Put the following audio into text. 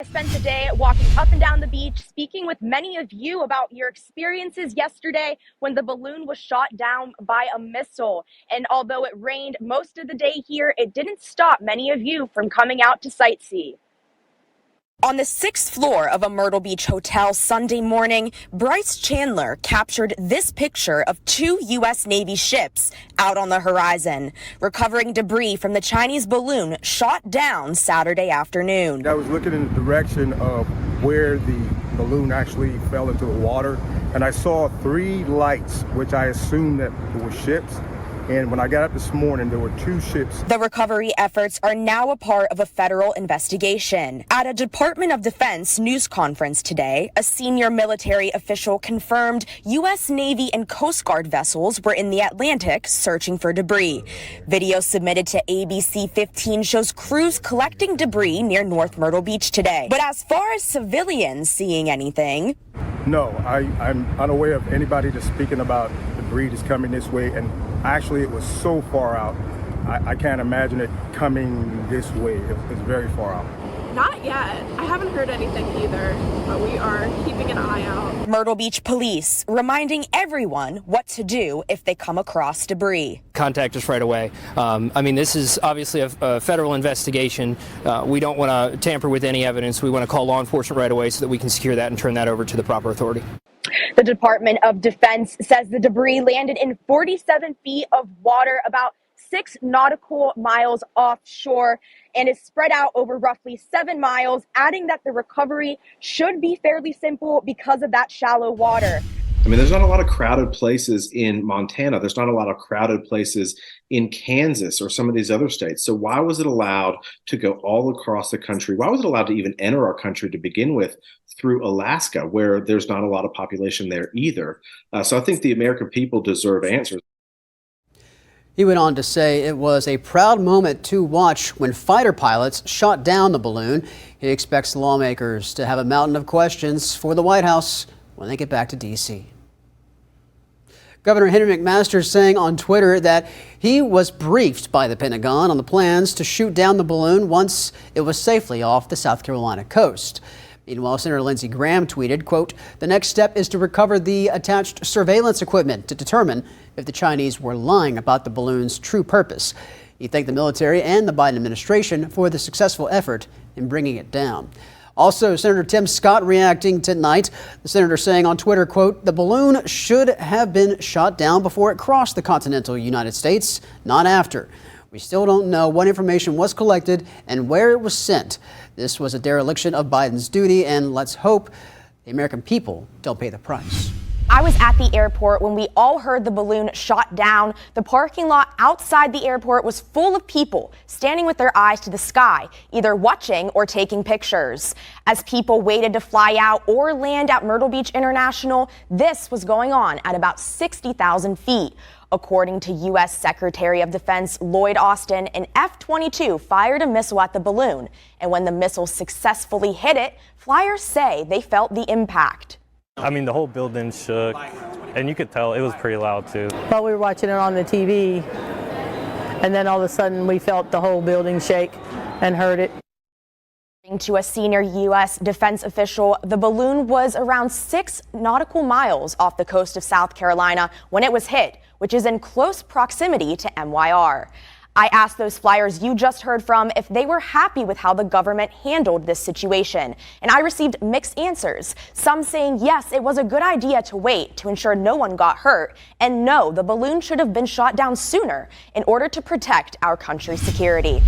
spent the day walking up and down the beach, speaking with many of you about your experiences yesterday when the balloon was shot down by a missile. And although it rained most of the day here, it didn't stop many of you from coming out to sightsee. On the 6th floor of a Myrtle Beach hotel Sunday morning, Brice Chandler captured this picture of two U.S. Navy ships out on the horizon, recovering debris from the Chinese balloon shot down Saturday afternoon. I was looking in the direction of where the balloon actually fell into the water, and I saw 3 lights, which I assumed that were ships. And when I got up this morning, there were 2 ships. The recovery efforts are now a part of a federal investigation. At a Department of Defense news conference today, a senior military official confirmed U.S. Navy and Coast Guard vessels were in the Atlantic searching for debris. Video submitted to ABC 15 shows crews collecting debris near North Myrtle Beach today. But as far as civilians seeing anything, no, I'm unaware of anybody just speaking about debris that's coming this way. And actually, it was so far out, I can't imagine it coming this way. It's very far out. Not yet. I haven't heard anything either, but we are keeping an eye out. Myrtle Beach police reminding everyone what to do if they come across debris. Contact us right away. This is obviously a federal investigation. We don't want to tamper with any evidence. We want to call law enforcement right away so that we can secure that and turn that over to the proper authority. The Department of Defense says the debris landed in 47 feet of water, about 6 nautical miles offshore, and is spread out over roughly 7 miles, adding that the recovery should be fairly simple because of that shallow water. There's not a lot of crowded places in Montana. There's not a lot of crowded places in Kansas or some of these other states. So why was it allowed to go all across the country? Why was it allowed to even enter our country to begin with through Alaska, where there's not a lot of population there either? So I think the American people deserve answers. He went on to say it was a proud moment to watch when fighter pilots shot down the balloon. He expects lawmakers to have a mountain of questions for the White House when they get back to D.C. Governor Henry McMaster saying on Twitter that he was briefed by the Pentagon on the plans to shoot down the balloon once it was safely off the South Carolina coast. Meanwhile, Senator Lindsey Graham tweeted, quote, "The next step is to recover the attached surveillance equipment to determine if the Chinese were lying about the balloon's true purpose." He thanked the military and the Biden administration for the successful effort in bringing it down. Also, Senator Tim Scott reacting tonight. The senator saying on Twitter, quote, "The balloon should have been shot down before it crossed the continental United States, not after. We still don't know what information was collected and where it was sent. This was a dereliction of Biden's duty, and let's hope the American people don't pay the price." I was at the airport when we all heard the balloon shot down. The parking lot outside the airport was full of people standing with their eyes to the sky, either watching or taking pictures. As people waited to fly out or land at Myrtle Beach International, this was going on at about 60,000 feet. According to U.S. Secretary of Defense Lloyd Austin, an F-22 fired a missile at the balloon. And when the missile successfully hit it, flyers say they felt the impact. The whole building shook, and you could tell it was pretty loud too. Well, we were watching it on the TV, and then all of a sudden we felt the whole building shake and heard it. According to a senior U.S. defense official, the balloon was around 6 nautical miles off the coast of South Carolina when it was hit, which is in close proximity to MYR. I asked those flyers you just heard from if they were happy with how the government handled this situation, and I received mixed answers. Some saying yes, it was a good idea to wait to ensure no one got hurt, and no, the balloon should have been shot down sooner in order to protect our country's security.